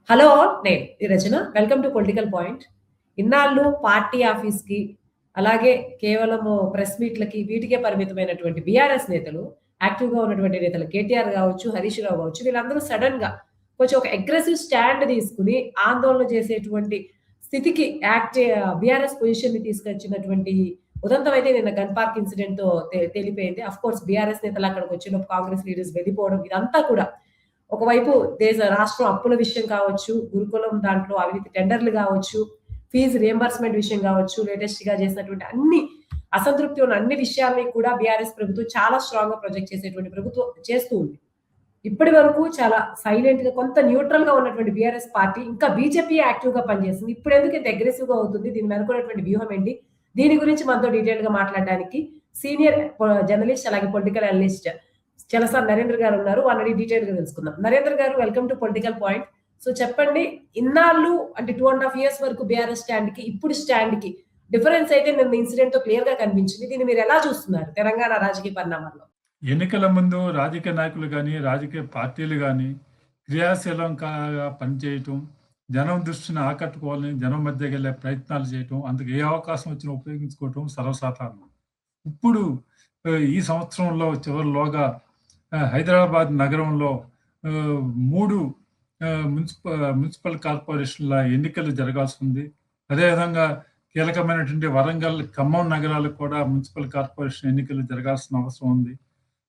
Hello! నేను ఈ రచన. Welcome to political point. ఇన్నాళ్ళు పార్టీ ఆఫీస్‌కి, అలాగే కేవలము ప్రెస్ మీట్‌లకి వీటికే పరిమితమైనటువంటి బీఆర్ఎస్ నేతలు, యాక్టివ్‌గా ఉన్నటువంటి నేతలు కేటీఆర్ గావచ్చు, హరీష్ రావు గావచ్చు, వీళ్ళందరూ సడెన్‌గా కొంచెం ఒక అగ్రెసివ్ స్టాండ్ తీసుకొని ఆందోళన చేసేటువంటి స్థితికి బీఆర్ఎస్ పొజిషన్‌ని తీసుకొచ్చినటువంటి ఉదంతం అయితే నిన్న గన్ పార్క్ ఇన్సిడెంట్‌తో తేలిపోయింది. ఆఫ్‌కోర్స్ బీఆర్ఎస్ నేతలు అక్కడికొచ్చినప్పుడు కాంగ్రెస్ లీడర్స్ వెళ్ళిపోవడం ఇదంతా కూడా ఒకవైపు రాష్ట్రం అప్పుల విషయం కావచ్చు, గురుకులం దాంట్లో అవినీతి టెండర్‌లు గావచ్చు, ఫీజు రియంబర్స్‌మెంట్ విషయం గావచ్చు, లేటెస్ట్‌గా చేసినటువంటి అన్ని అసంతృప్తి ఉన్న అన్ని విషయాల్ని కూడా బీఆర్ఎస్ ప్రభుత్వం చాలా స్ట్రాంగ్‌గా ప్రొజెక్ట్ చేసేటువంటి ప్రభుత్వం చేస్తూ ఉంది. ఇప్పటి వరకు చాలా సైలెంట్‌గా కొంత న్యూట్రల్‌గా ఉన్నటువంటి బీఆర్ఎస్ పార్టీ ఇంకా బీజేపీ యాక్టివ్‌గా పనిచేస్తుంది. ఇప్పుడెందుకు ఇంత అగ్రెసివ్‌గా అవుతుంది? దీని వెనుకున్నటువంటి వ్యూహం ఏంటి? దీని గురించి మనతో డీటెయిల్‌గా మాట్లాడడానికి సీనియర్ జర్నలిస్ట్ అలాగే పొలిటికల్ అనలిస్ట్ చలసాని నరేంద్ర గారు ఉన్నారు. వాళ్ళని డీటెయిల్‌గా తెలుసుకుందాం. నరేంద్ర గారు welcome to political point. So చెప్పండి, ఇన్నాళ్ళు అంటే 2 ½ ఇయర్స్ వరకు బీఆర్ఎస్ స్టాండ్‌కి, ఇప్పుడు స్టాండ్‌కి డిఫరెన్స్ అయితే నిన్న ఇన్సిడెంట్‌తో క్లియర్‌గా కనిపించింది. దీన్ని మీరు ఎలా చూస్తున్నారు తెలంగాణ రాజకీయ పరిణామాల్లో? ఎన్నికల ముందు రాజకీయ నాయకులు గానీ, రాజకీయ పార్టీలు గానీ, క్రియాశీలంగా పనిచేయటం, జనం దృష్టిని ఆకట్టుకోవాలని జనం మధ్యకెళ్ళే ప్రయత్నాలు చేయటం, అందుకు ఏ అవకాశం వచ్చినా ఉపయోగించుకోవటం సర్వసాధారణం. ఇప్పుడు ఈ సంవత్సరంలో చివరిలోగా హైదరాబాద్ నగరంలో 3 మున్సిపల్ కార్పొరేషన్ల ఎన్నికలు జరగాల్సి ఉంది. అదేవిధంగా కీలకమైనటువంటి వరంగల్, ఖమ్మం నగరాలకు కూడా మున్సిపల్ కార్పొరేషన్ ఎన్నికలు జరగాల్సిన అవసరం ఉంది.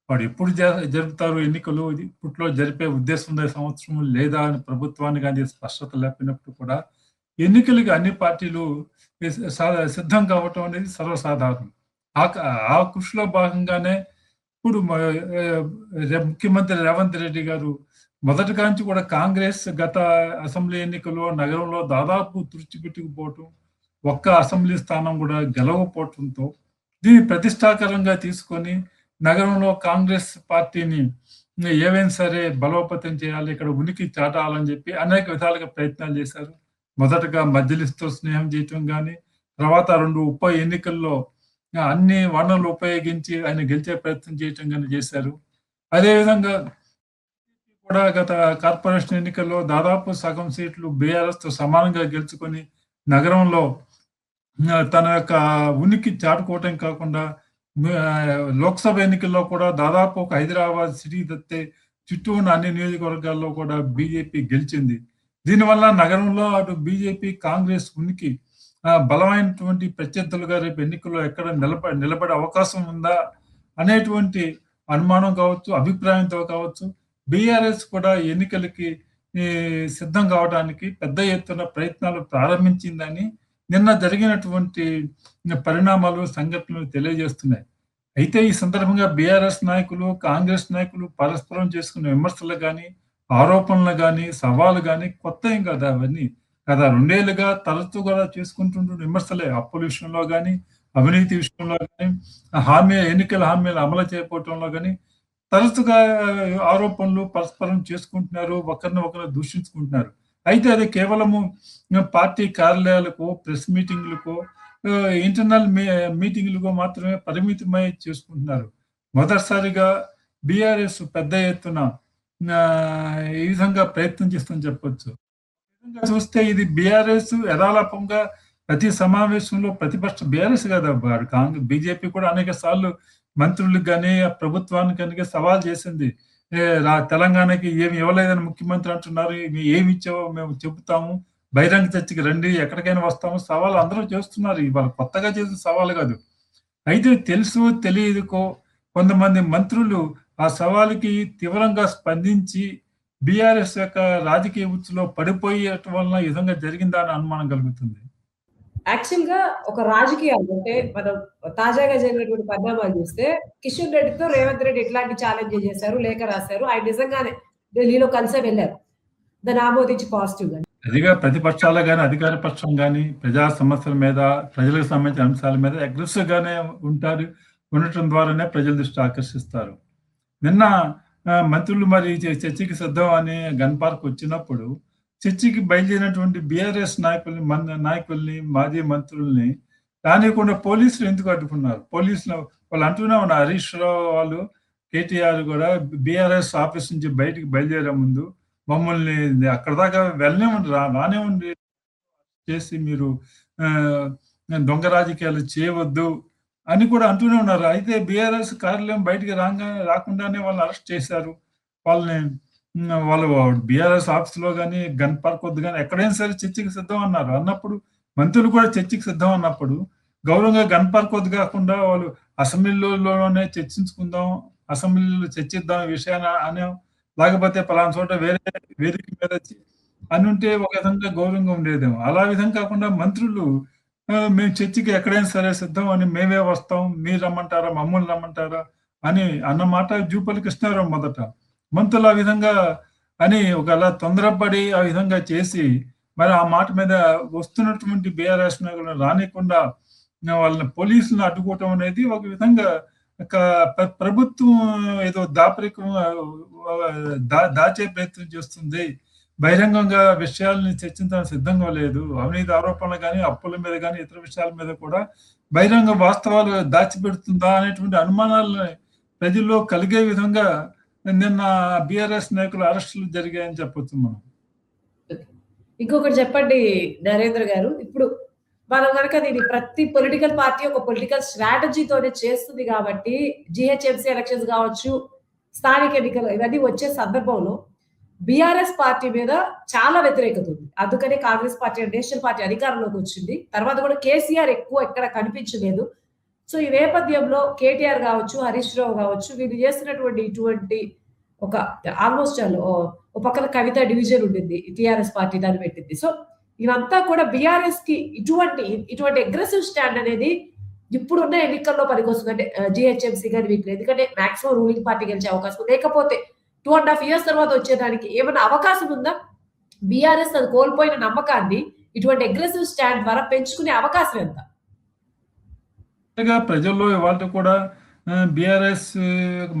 వాడు ఎప్పుడు జరుపుతారు ఎన్నికలు, ఇది ఇప్పట్లో జరిపే ఉద్దేశం ఉందా సంవత్సరం లేదా అని ప్రభుత్వానికి అది స్పష్టత లేకపోయినప్పుడు కూడా ఎన్నికలకి అన్ని పార్టీలు సిద్ధం కావటం అనేది సర్వసాధారణం. ఆ కృషిలో భాగంగానే ఇప్పుడు ముఖ్యమంత్రి రేవంత్ రెడ్డి గారు మొదటి కాంచి కూడా కాంగ్రెస్ గత అసెంబ్లీ ఎన్నికల్లో నగరంలో దాదాపు తుడిచిపెట్టుకుపోవటం, ఒక్క అసెంబ్లీ స్థానం కూడా గెలవకపోవటంతో దీన్ని ప్రతిష్టాకరంగా తీసుకొని నగరంలో కాంగ్రెస్ పార్టీని ఏవైనా సరే బలోపేతం చేయాలి, ఇక్కడ ఉనికి చాటాలని చెప్పి అనేక విధాలుగా ప్రయత్నాలు చేశారు. మొదటగా మజ్లిస్‌తో స్నేహం చేయటం గాని, తర్వాత 2 ఉప ఎన్నికల్లో అన్ని వనరులు ఉపయోగించి ఆయన గెలిచే ప్రయత్నం చేయటం గాని చేశారు. అదేవిధంగా కూడా గత కార్పొరేషన్ ఎన్నికల్లో దాదాపు సగం సీట్లు బీఆర్ఎస్‌తో సమానంగా గెలుచుకొని నగరంలో తన యొక్క ఉనికి చాటుకోవటం కాకుండా లోక్సభ ఎన్నికల్లో కూడా దాదాపు ఒక హైదరాబాద్ సిటీ తప్పితే చుట్టూ ఉన్న అన్ని నియోజకవర్గాల్లో కూడా బీజేపీ గెలిచింది. దీనివల్ల నగరంలో అటు బీజేపీ, కాంగ్రెస్ ఉనికి బలమైనటువంటి ప్రత్యర్థులుగా రేపు ఎన్నికల్లో ఎక్కడ నిలబడే అవకాశం ఉందా అనేటువంటి అనుమానం కావచ్చు, అభిప్రాయంతో కావచ్చు, బీఆర్ఎస్ కూడా ఎన్నికలకి సిద్ధం కావడానికి పెద్ద ఎత్తున ప్రయత్నాలు ప్రారంభించిందని నిన్న జరిగినటువంటి పరిణామాలు, సంఘటనలు తెలియజేస్తున్నాయి. అయితే ఈ సందర్భంగా బీఆర్ఎస్ నాయకులు, కాంగ్రెస్ నాయకులు పరస్పరం చేసుకున్న విమర్శలు గాని, ఆరోపణలు గాని, సవాలు గాని కొత్తేం కాదు అవన్నీ. గత 2 ఏళ్లుగా తరచుగా చేసుకుంటున్న విమర్శలే. అప్పుల విషయంలో గాని, అవినీతి విషయంలో గాని, ఎన్నికల హామీలు అమలు చేయకపోవటంలో గాని తరచుగా ఆరోపణలు పరస్పరం చేసుకుంటున్నారు. ఒకరిని ఒకరు దూషించుకుంటున్నారు. అయితే అది కేవలము పార్టీ కార్యాలయాలకో, ప్రెస్ మీటింగ్‌లకో, ఇంటర్నల్ మీటింగ్‌లకో మాత్రమే పరిమితమై చేసుకుంటున్నారు. మొదటిసారిగా బీఆర్ఎస్ పెద్ద ఎత్తున ఈ విధంగా ప్రయత్నం చేస్తుందని చెప్పొచ్చు. చూస్తే ఇది బీఆర్ఎస్ యథాలాపంగా ప్రతి సమావేశంలో బీఆర్ఎస్ కాదు, బీజేపీ కూడా అనేక సార్లు మంత్రులకు గాని, ప్రభుత్వానికి గాని సవాల్ చేసింది. తెలంగాణకి ఏమి ఇవ్వలేదని ముఖ్యమంత్రి అంటున్నారు. ఏమి ఇచ్చావో మేము చెబుతాము. బహిరంగ చర్చకి రండి, ఎక్కడికైనా వస్తాము. సవాలు అందరూ చేస్తున్నారు. ఇవాళ కొత్తగా చేసిన సవాలు కాదు. అయితే తెలుసు తెలియదుకో కొంతమంది మంత్రులు ఆ సవాలుకి తీవ్రంగా స్పందించి బీఆర్ఎస్ యొక్క రాజకీయ ఉచ్చులో పడిపోయేట వలన ఈ విధంగా జరిగిందా అని అనుమానం కలుగుతుంది. యాక్చువల్‌గా ఒక రాజకీయాలు అంటే మనం తాజాగా జరిగినటువంటి పరిణామాలు చూస్తే కిషన్ రెడ్డితో రేవంత్ రెడ్డి ఎట్లాంటి ఛాలెంజ్ చేశారు, లేఖ రాశారు. ఆయన నిజంగానే ఢిల్లీలో కలిసే వెళ్లారు. దాన్ని ఆమోదించి పాజిటివ్‌గా. అదిగా ప్రతిపక్షాలు గాని, అధికార పక్షం గాని ప్రజా సమస్యల మీద, ప్రజలకు సంబంధించిన అంశాల మీద అగ్రెసివ్ గానే ఉంటారు. ఉండటం ద్వారానే ప్రజల దృష్టి ఆకర్షిస్తారు. నిన్న మంత్రులు మరి చర్చకి సిద్ధం అని గన్ పార్క్ వచ్చినప్పుడు చర్చకి బయలుదేరినటువంటి బీఆర్ఎస్ నాయకుల్ని, మాజీ మంత్రుల్ని రానివ్వకుండా పోలీసులు ఎందుకు అడ్డుకున్నారు? పోలీసులు వాళ్ళు అంటూనే ఉన్నారు. హరీష్ రావు వాళ్ళు, కేటీఆర్ కూడా బీఆర్ఎస్ ఆఫీస్ నుంచి బయటికి బయలుదేరే ముందు మమ్మల్ని అక్కడ దాకా వెళ్ళనివ్వండి, రానివ్వండి చేసి మీరు ఆహ్, దొంగ రాజకీయాలు చేయవద్దు అని కూడా అంటూనే ఉన్నారు. అయితే బీఆర్ఎస్ కార్యాలయం బయటికి రాకుండానే వాళ్ళని అరెస్ట్ చేశారు. వాళ్ళని వాళ్ళు బీఆర్ఎస్ ఆఫీస్‌లో గాని, గన్ పార్క్ వద్ద గాని ఎక్కడైనా సరే చర్చకి సిద్ధం అన్నారు. అన్నప్పుడు మంత్రులు కూడా చర్చకి సిద్ధం అన్నప్పుడు గౌరవంగా గన్ పార్క్ వద్ద కాకుండా వాళ్ళు అసెంబ్లీలోనే చర్చించుకుందాం, అసెంబ్లీలో చర్చిద్దాం ఈ విషయాన్ని అనో, లేకపోతే పలానా చోట వేరే వేదిక మీద అనుంటే ఒక విధంగా గౌరవంగా ఉండేదేమో. అలా విధం కాకుండా మంత్రులు మేము చర్చికి ఎక్కడైనా సరే సిద్ధం అని మేమే వస్తాం. మీరు రమ్మంటారా? మమ్మల్ని రమ్మంటారా? అని అన్నమాట జూపల్లి కృష్ణారావు మొదట. మంత్రులు ఆ విధంగా అని ఒకలా తొందరపడి ఆ విధంగా చేసి, మరి ఆ మాట మీద వస్తున్నటువంటి బీఆర్ఎస్ నాయకులను రానీయకుండా వాళ్ళని పోలీసులను అడ్డుకోవటం అనేది ఒక విధంగా ఒక ప్రభుత్వం ఏదో దాపరికం దాచే ప్రయత్నం చేస్తుంది. బహిరంగంగా విషయాల్ని చర్చించడానికి సిద్ధంగా లేదు. అవినీతి ఆరోపణలు గాని, అప్పుల మీద గాని, ఇతర విషయాల మీద కూడా బహిరంగ వాస్తవాలు దాచిపెడుతుందా అనేటువంటి అనుమానాలని ప్రజల్లో కలిగే విధంగా నిన్న బీఆర్ఎస్ నాయకుల అరెస్టులు జరిగాయని చెప్పొచ్చు మనం. ఇంకొకటి చెప్పండి నరేంద్ర గారు. ఇప్పుడు మనం గనక దీన్ని ప్రతి పొలిటికల్ పార్టీ ఒక పొలిటికల్ స్ట్రాటజీతోనే చేస్తుంది కాబట్టి జీహెచ్ఎంసీ ఎలక్షన్స్ కావచ్చు, స్థానిక ఎన్నికలు ఇవన్నీ వచ్చే సందర్భంలో బీఆర్ఎస్ పార్టీ మీద చాలా వ్యతిరేకత ఉంది. అందుకనే కాంగ్రెస్ పార్టీ, నేషనల్ పార్టీ అధికారంలోకి వచ్చింది. తర్వాత కూడా కేసీఆర్ ఎక్కువ ఎక్కడ కనిపించలేదు. సో ఈ నేపథ్యంలో కేటీఆర్ కావచ్చు, హరీష్ రావు కావచ్చు, వీళ్ళు చేస్తున్నటువంటి ఇటువంటి ఒక ఆల్మోస్ట్ ఒక పక్కన కవిత డివిజన్ ఉండింది. టీఆర్ఎస్ పార్టీ దాన్ని పెట్టింది. సో ఇవంతా కూడా బీఆర్ఎస్ కి ఇటువంటి అగ్రెసివ్ స్టాండ్ అనేది ఇప్పుడున్న ఎన్నికల్లో పనికొస్తుంది. అంటే జీహెచ్ఎంసీ గాని వీటిలో. ఎందుకంటే మాక్సిమం రూలింగ్ పార్టీ గెలిచే అవకాశం ఉంది. లేకపోతే 2.5 ఇయర్స్ తర్వాత వచ్చేదానికి ఏమైనా అవకాశం ఉందా? బీఆర్ఎస్ అది కోల్పోయిన నమ్మకాన్ని ఇటువంటి అగ్రెసివ్ స్టాండ్ ద్వారా పెంచుకునే అవకాశం ఎంత? ప్రజల్లో ఇవాళ కూడా బీఆర్ఎస్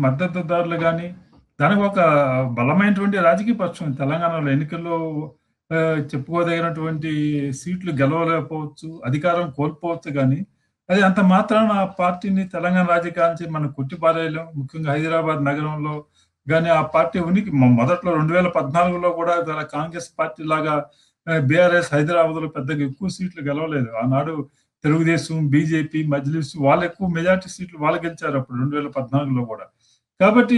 మద్దతుదారులు గాని, దానికి ఒక బలమైనటువంటి రాజకీయ పక్షం తెలంగాణలో ఎన్నికల్లో చెప్పుకోదగినటువంటి సీట్లు గెలవలేకపోవచ్చు, అధికారం కోల్పోవచ్చు గాని, అది అంత మాత్రాన ఆ పార్టీని తెలంగాణ రాజకీయాల నుంచి మనం కొట్టిపారేయలేం. ముఖ్యంగా హైదరాబాద్ నగరంలో గాని ఆ పార్టీ ఉనికి మొదట్లో 2014లో కూడా కాంగ్రెస్ పార్టీ లాగా బీఆర్ఎస్ హైదరాబాద్‌లో పెద్దగా ఎక్కువ సీట్లు గెలవలేదు. ఆనాడు తెలుగుదేశం, బీజేపీ, మజ్లిస్ వాళ్ళు ఎక్కువ మెజారిటీ సీట్లు వాళ్ళు గెలిచారు అప్పుడు 2014లో కూడా. కాబట్టి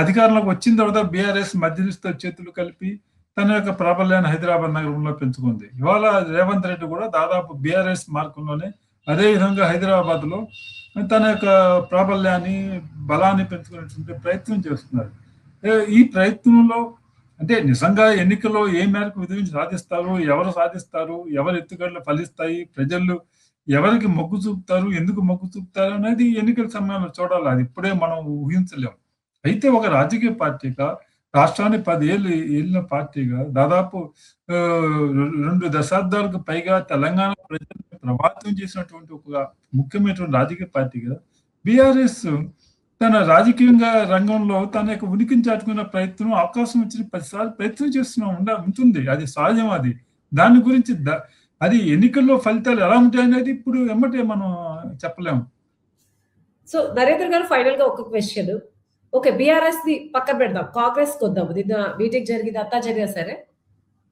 అధికారంలోకి వచ్చిన తర్వాత బీఆర్ఎస్ మజ్లిస్‌తో చేతులు కలిపి తన యొక్క ప్రాబల్యాన్ని హైదరాబాద్ నగరంలో పెంచుకుంది. ఇవాళ రేవంత్ రెడ్డి కూడా దాదాపు బీఆర్ఎస్ మార్గంలోనే అదే విధంగా హైదరాబాద్‌లో తన యొక్క ప్రాబల్యాన్ని, బలాన్ని పెంచుకునేటువంటి ప్రయత్నం చేస్తున్నారు. ఈ ప్రయత్నంలో అంటే నిజంగా ఎన్నికల్లో ఏ మేరకు విజయం సాధిస్తారు, ఎవరు సాధిస్తారు, ఎవరి ఎత్తుగడలు ఫలిస్తాయి, ప్రజలు ఎవరికి మొగ్గు చూపుతారు, ఎందుకు మొగ్గు చూపుతారు అనేది ఎన్నికల సమయంలో చూడాలి. అది ఇప్పుడే మనం ఊహించలేం. అయితే ఒక రాజకీయ పార్టీగా రాష్ట్రాన్ని 10 ఏళ్ళు ఏలిన పార్టీగా దాదాపు 2 దశాబ్దాలకు పైగా తెలంగాణ ప్రజలను ప్రభావితం చేసినటువంటి ఒక ముఖ్యమైనటువంటి రాజకీయ పార్టీగా బీఆర్ఎస్ తన రాజకీయంగా రంగంలో తన యొక్క ఉనికిని చాటుకునే ప్రయత్నం అవకాశం వచ్చిన 10 సార్లు ప్రయత్నం ఉంటుంది. అది సహజం అది. దాని గురించి అది ఎన్నికల్లో ఫలితాలు ఎలా ఉంటాయనేది ఇప్పుడు ఎమ్మటే మనం చెప్పలేము. సో నరేంద్ర గారు ఫైనల్ గా ఒక క్వెషన్. ఓకే. బీఆర్ఎస్‌ది పక్కన పెడదాం. కాంగ్రెస్‌కి వద్దాం. నిన్న మీటింగ్ జరిగింది. అంతా జరిగినా సరే,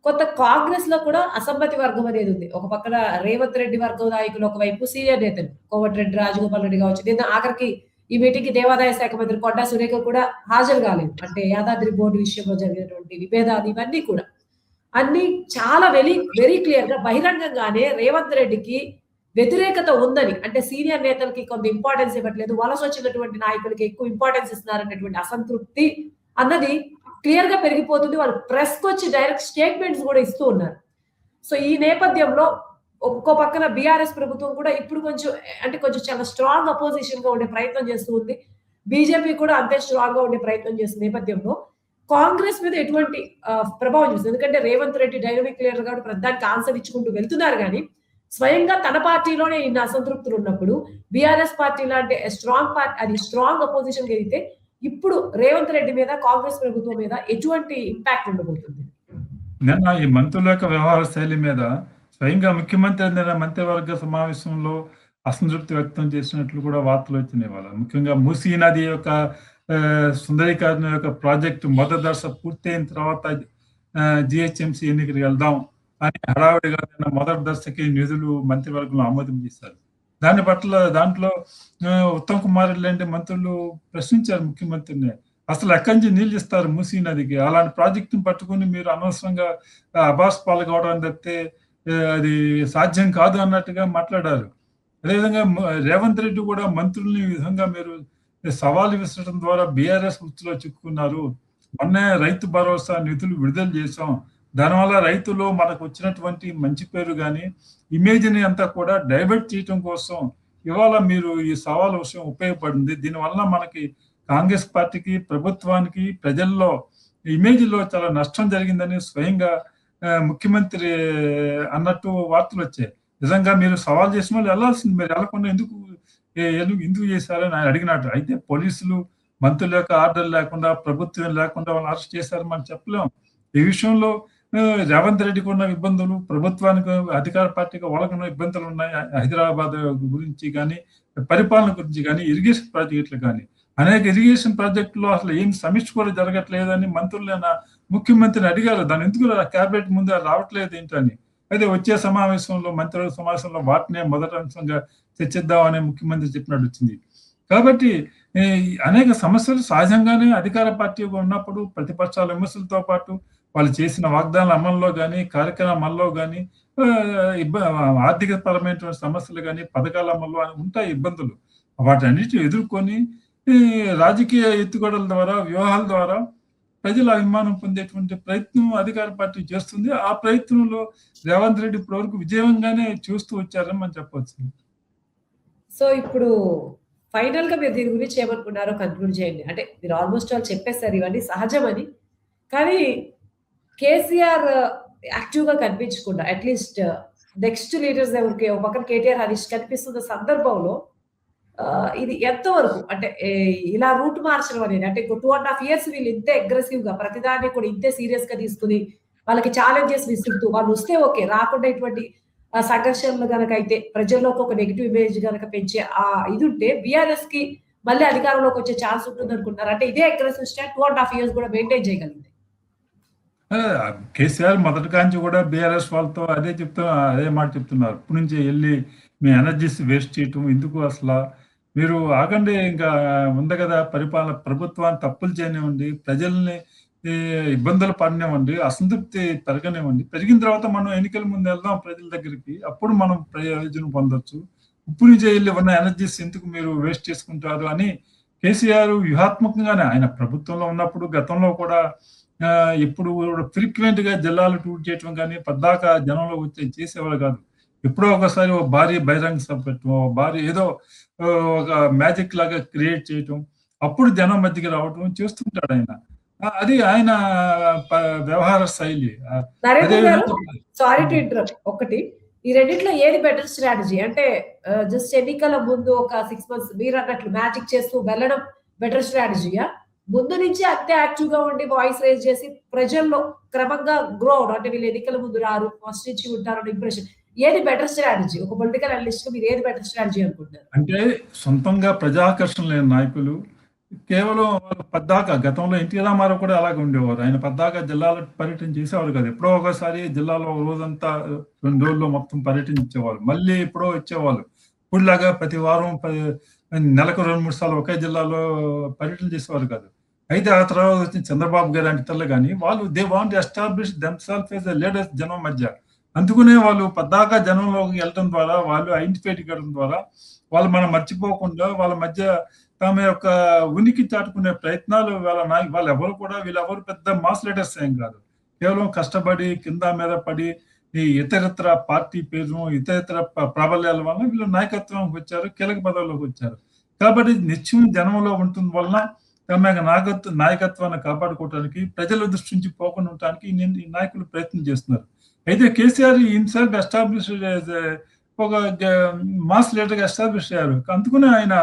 కొంత కాంగ్రెస్‌లో కూడా అసమ్మతి వర్గం అనేది ఉంది. ఒక పక్కన రేవంత్ రెడ్డి వర్గం నాయకులు ఒకవైపు, సీనియర్ నేతలు కోమటిరెడ్డి రాజగోపాల్ రెడ్డి కావచ్చు. నిన్న ఆఖరికి ఈ మీటింగ్‌కి దేవాదాయ శాఖ మంత్రి కొండా సురేఖ కూడా హాజరు కాలేదు. అంటే యాదాద్రి బోర్డు విషయంలో జరిగినటువంటి విభేదాలు ఇవన్నీ కూడా. అన్నీ చాలా వెరీ క్లియర్‌గా బహిరంగంగానే రేవంత్ రెడ్డికి వ్యతిరేకత ఉందని, అంటే సీనియర్ నేతలకి కొంత ఇంపార్టెన్స్ ఇవ్వట్లేదు, వలసొచ్చినటువంటి నాయకులకి ఎక్కువ ఇంపార్టెన్స్ ఇస్తున్నారనేటువంటి అసంతృప్తి అన్నది క్లియర్ గా పెరిగిపోతుంది. వాళ్ళు ప్రెస్ వచ్చి డైరెక్ట్ స్టేట్మెంట్స్ కూడా ఇస్తూ ఉన్నారు. సో ఈ నేపథ్యంలో ఒక్కో పక్కన బీఆర్ఎస్ ప్రభుత్వం కూడా ఇప్పుడు కొంచెం చాలా స్ట్రాంగ్ అపోజిషన్ గా ఉండే ప్రయత్నం చేస్తూ ఉంది. బీజేపీ కూడా అంతే స్ట్రాంగ్ గా ఉండే ప్రయత్నం చేస్తున్న నేపథ్యంలో కాంగ్రెస్ మీద ఎటువంటి ప్రభావం చూస్తుంది? ఎందుకంటే రేవంత్ రెడ్డి డైనమిక్ లీడర్ కాబట్టి ప్రధానికి ఆన్సర్ ఇచ్చుకుంటూ వెళ్తున్నారు కానీ స్వయంగా తన పార్టీలోనే ఇన్ని అసంతృప్తులు ఉన్నప్పుడు బీఆర్ఎస్ పార్టీ లాంటి స్ట్రాంగ్ పార్టీ, అది స్ట్రాంగ్ అపోజిషన్ అయితే ఇప్పుడు రేవంత్ రెడ్డి మీద, కాంగ్రెస్ ప్రభుత్వం మీద ఎటువంటి ఇంపాక్ట్ ఉండబోతుంది? నిన్న ఈ మంత్రుల యొక్క వ్యవహార శైలి మీద స్వయంగా ముఖ్యమంత్రి నిన్న మంత్రివర్గ సమావేశంలో అసంతృప్తి వ్యక్తం చేసినట్లు కూడా వార్తలు వచ్చినాయి. వాళ్ళ ముఖ్యంగా మూసీ నది యొక్క సుందరీకరణ యొక్క ప్రాజెక్టు మొదటి దశ పూర్తయిన తర్వాత జిహెచ్ఎంసీ ఎన్నికలకు వెళ్దాం అని హడావిడిగా నిన్న మొదటి దశకి నిధులు మంత్రివర్గంలో ఆమోదం చేశారు. దాంట్లో ఉత్తమ్ కుమార్ రెడ్డి లాంటి మంత్రులు ప్రశ్నించారు ముఖ్యమంత్రిని. అసలు ఎక్కడి నుంచి నీళ్ళు ఇస్తారు మూసీ నదికి? అలాంటి ప్రాజెక్టుని పట్టుకుని మీరు అనవసరంగా అబాస్ పాలు కావడం తప్పితే అది సాధ్యం కాదు అన్నట్టుగా మాట్లాడారు. అదేవిధంగా రేవంత్ రెడ్డి కూడా మంత్రుల్ని ఈ విధంగా మీరు సవాలు విసరడం ద్వారా బీఆర్ఎస్ ఉచ్చులో చిక్కుకున్నారు. మొన్నే రైతు భరోసా నిధులు విడుదల చేశాం. దానివల్ల రైతులు మనకు వచ్చినటువంటి మంచి పేరు కానీ ఇమేజ్ని అంతా కూడా డైవర్ట్ చేయటం కోసం ఇవాళ మీరు ఈ సవాలు విషయం ఉపయోగపడింది. దీనివల్ల మనకి కాంగ్రెస్ పార్టీకి, ప్రభుత్వానికి, ప్రజల్లో ఇమేజ్లో చాలా నష్టం జరిగిందని స్వయంగా ముఖ్యమంత్రి అన్నట్టు వార్తలు వచ్చాయి. నిజంగా మీరు సవాల్ చేసిన వాళ్ళు వెళ్ళాల్సింది, మీరు వెళ్ళకుండా ఎందుకు చేశారని ఆయన అడిగినట్టు. అయితే పోలీసులు మంత్రుల యొక్క ఆర్డర్ లేకుండా, ప్రభుత్వం లేకుండా వాళ్ళు అరెస్ట్ చేశారని మనం చెప్పలేం. ఈ విషయంలో రేవంత్ రెడ్డికి ఉన్న ఇబ్బందులు, ప్రభుత్వానికి అధికార పార్టీకి వాళ్ళకున్న ఇబ్బందులు ఉన్నాయి. హైదరాబాద్ గురించి కానీ, పరిపాలన గురించి కానీ, ఇరిగేషన్ ప్రాజెక్టులు కానీ, అనేక ఇరిగేషన్ ప్రాజెక్టులో అసలు ఏం సమీక్ష కూడా జరగట్లేదని మంత్రులైన ముఖ్యమంత్రిని అడిగారు. దాని ఎందుకు క్యాబినెట్ ముందు రావట్లేదు ఏంటని. అయితే వచ్చే సమావేశంలో, మంత్రుల సమావేశంలో వాటినే మొదటి అంశంగా చర్చిద్దామని ముఖ్యమంత్రి చెప్పినట్టు వచ్చింది. కాబట్టి అనేక సమస్యలు సహజంగానే అధికార పార్టీగా ఉన్నప్పుడు ప్రతిపక్షాల విమర్శలతో పాటు వాళ్ళు చేసిన వాగ్దానాల అమల్లో కానీ, కార్యక్రమాల్లో కానీ, ఆర్థిక పరమైనటువంటి సమస్యలు కానీ, పథకాల అమల్లో ఉంటాయి ఇబ్బందులు. వాటన్నిటిని ఎదుర్కొని రాజకీయ ఎత్తుగడల ద్వారా, వ్యూహాల ద్వారా ప్రజల అభిమానం పొందేటువంటి ప్రయత్నం అధికార పార్టీ చేస్తుంది. ఆ ప్రయత్నంలో రేవంత్ రెడ్డి ఇప్పటివరకు విజయంగానే చూస్తూ వచ్చారని మనం చెప్పవచ్చు. సో ఇప్పుడు ఫైనల్ గా మీరు దీని గురించి ఏమనుకున్నారో కన్క్లూడ్ చేయండి. అంటే మీరు ఆల్మోస్ట్ ఆల్ చెప్పేశారు ఇవన్నీ సహజమని. కానీ కేసీఆర్ యాక్టివ్ గా కనిపించకుండా అట్లీస్ట్ నెక్స్ట్ లీడర్స్ ఎవరికి ఒక పక్కన కేటీఆర్, హరీష్ కనిపిస్తున్న సందర్భంలో ఇది ఎంతవరకు అంటే ఇలా రూట్ మార్చడం అనేది, అంటే 2.5 years వీళ్ళు ఇంతే అగ్రెసివ్ గా ప్రతిదాన్ని కూడా ఇంతే సీరియస్ గా తీసుకుని వాళ్ళకి ఛాలెంజెస్ విసురుతూ వాళ్ళు వస్తే ఓకే, రాకుండా ఇటువంటి సంఘర్షణలు గనక అయితే ప్రజల్లోకి ఒక నెగిటివ్ ఇమేజ్ గనక పెంచే ఇది ఉంటే బీఆర్ఎస్ కి మళ్ళీ అధికారంలోకి వచ్చే ఛాన్స్ ఉంటుంది అనుకుంటున్నారు. అంటే ఇదే అగ్రెసివ్ స్టాండ్ 2.5 years కూడా మెయింటైన్ చేయగలిగింది. కేసీఆర్ మొదటి కాంచి కూడా బీఆర్ఎస్ వాళ్ళతో అదే మాట చెప్తున్నారు. ఇప్పటి నుంచి వెళ్ళి మీ ఎనర్జీస్ వేస్ట్ చేయటం ఎందుకు, అసలు మీరు ఆగండి, ఇంకా ఉంది కదా పరిపాలన, ప్రభుత్వాన్ని తప్పులు చేయనివ్వండి, ప్రజల్ని ఇబ్బందులు పడనివ్వండి, అసంతృప్తి పెరగనివ్వండి. పెరిగిన తర్వాత మనం ఎన్నికల ముందు వెళ్దాం ప్రజల దగ్గరికి, అప్పుడు మనం ప్రయోజనం పొందొచ్చు. ఇప్పుడు నుంచి వెళ్ళి ఉన్న ఎనర్జీస్ ఎందుకు మీరు వేస్ట్ చేసుకుంటారు అని కేసీఆర్ వ్యూహాత్మకంగానే ఆయన ప్రభుత్వంలో ఉన్నప్పుడు గతంలో కూడా ఎప్పుడు ఫ్రీక్వెంట్ గా జిల్లాలు టూర్ చేయటం కానీ పద్దాక జనంలో వచ్చి చేసేవాళ్ళు కాదు. ఎప్పుడో ఒకసారి ఒక భారీ బహిరంగ సభ పెట్టడం, భారీ ఏదో ఒక మ్యాజిక్ లాగా క్రియేట్ చేయటం, అప్పుడు జనం మధ్యకి రావటం చేస్తుంటాడు ఆయన. అది ఆయన వ్యవహార శైలి. Sorry to interrupt. ఒకటి, ఈ రెండిట్లో ఏది బెటర్ స్ట్రాటజీ? అంటే జస్ట్ ఎన్నికల ముందు ఒక 6 months మీరు అన్నట్లు మ్యాజిక్ చేస్తూ వెళ్ళడం బెటర్ స్ట్రాటజీయా? ముందు నుంచి అంతే యాక్టివ్ గా ఉండి వాయిస్ రేజ్ చేసి ప్రజల్లో క్రమంగా గ్రో అవడం, అంటే వీళ్ళు ఎన్నికల ముందు రారు, ఫస్ట్ నుంచి ఉంటారు ఇంప్రెషన్, ఏది బెటర్ స్ట్రాటజీ? ఒక పొలిటికల్ అనలిస్ట్ మీరు ఏది బెటర్ స్ట్రాటజీ అనుకుంటున్నారు? అంటే సొంతంగా ప్రజాకర్షణ లేని నాయకులు కేవలం పద్దాక, గతంలో ఎన్టీ రామారావు కూడా అలాగే ఉండేవారు. ఆయన పద్దాక జిల్లాలో పర్యటన చేసేవారు కాదు. ఎప్పుడో ఒకసారి జిల్లాలో రోజంతా 2 రోజుల్లో మొత్తం పర్యటించేవాళ్ళు, మళ్ళీ ఎప్పుడో వచ్చేవాళ్ళు. ఇప్పుడులాగా ప్రతి వారం నెలకు 2-3 సార్లు ఒకే జిల్లాలో పర్యటన చేసేవారు కాదు. అయితే ఆ తర్వాత వచ్చిన చంద్రబాబు గారు అంటే తెల్ల కానీ వాళ్ళు they want establish themself as a leaders జనం మధ్య. అందుకనే వాళ్ళు పద్దాక జనంలోకి వెళ్ళడం ద్వారా, వాళ్ళు ఐడెంటిఫై చేయడం ద్వారా వాళ్ళు మనం మర్చిపోకుండా వాళ్ళ మధ్య తమ యొక్క ఉనికి చాటుకునే ప్రయత్నాలు వీళ్ళెవరు పెద్ద మాస్ లీడర్స్ ఏం కాదు. కేవలం కష్టపడి కింద మీద పడి ఈ ఇతరత్ర పార్టీ పేరు, ఇతరత్ర ప్రాబల్యాల వల్ల వీళ్ళు నాయకత్వంలోకి వచ్చారు, కీలక పదవుల్లోకి వచ్చారు. కాబట్టి నిత్యం జనంలో ఉంటుంది వలన తమ నాయకత్వాన్ని కాపాడుకోవడానికి, ప్రజల దృష్టి నుంచి పోకుండా ఉండటానికి ఈ నాయకులు ప్రయత్నం చేస్తున్నారు. అయితే కేసీఆర్ హిమ్సెల్ఫ్ ఎస్టాబ్లిష్ ఒక మాస్ లీడర్ గా ఎస్టాబ్లిష్ అయ్యారు. అందుకనే ఆయన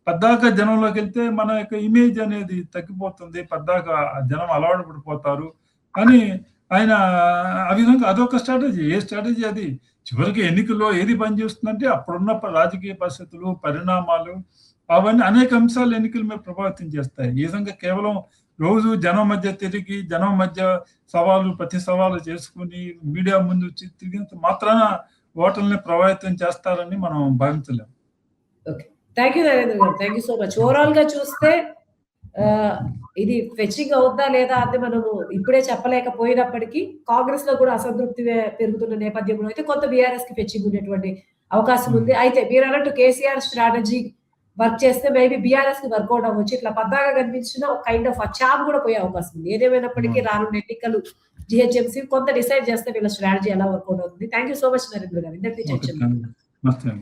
పద్దాక జనంలోకి వెళ్తే మన యొక్క ఇమేజ్ అనేది తగ్గిపోతుంది, పద్దాక జనం అలవాటు పడిపోతారు అని ఆయన ఆ విధంగా అదొక స్ట్రాటజీ. ఏ స్ట్రాటజీ అది? చివరికి ఎన్నికల్లో ఏది పనిచేస్తుందంటే అప్పుడున్న రాజకీయ పరిస్థితులు, పరిణామాలు, అవన్నీ అనేక అంశాలు ఎన్నికల మీద ప్రభావితం చేస్తాయి. ఈ విధంగా కేవలం రోజు జనం మధ్య తిరిగి జనం మధ్య ప్రతి సవాలు చేసుకుని మీడియా ముందు వచ్చి తిరిగినంత మాత్రాన ఓటర్లని ప్రభావితం చేస్తారని మనం భావించలేం. ఓకే. థ్యాంక్ యూ నరేంద్ర గారు. Thank you so much. Overall గా చూస్తే ఇది ఫెచింగ్ అవుద్దా లేదా అని మనము ఇప్పుడే చెప్పలేకపోయినప్పటికీ కాంగ్రెస్ లో కూడా అసంతృప్తి పెరుగుతున్న నేపథ్యంలో అయితే కొంత బీఆర్ఎస్ కి ఫెచింగ్ ఉండేటువంటి అవకాశం ఉంది. అయితే మీరు అన్నట్టు కేసీఆర్ స్ట్రాటజీ వర్క్ చేస్తే మేబీ బీఆర్ఎస్ కి వర్కౌట్ అవ్వచ్చు. ఇట్లా పద్దాగా కనిపించిన ఒక కైండ్ ఆఫ్ చాప్ కూడా పోయే అవకాశం ఉంది. ఏదేమైనప్పటికీ రానున్న ఎన్నికలు జిహెచ్ఎంసీ కొంత డిసైడ్ చేస్తే వీళ్ళ స్ట్రాటజీ ఎలా వర్కౌట్ అవుతుంది. Thank you so much Narendra గారు. ఇంతటి చర్చ. నమస్తే.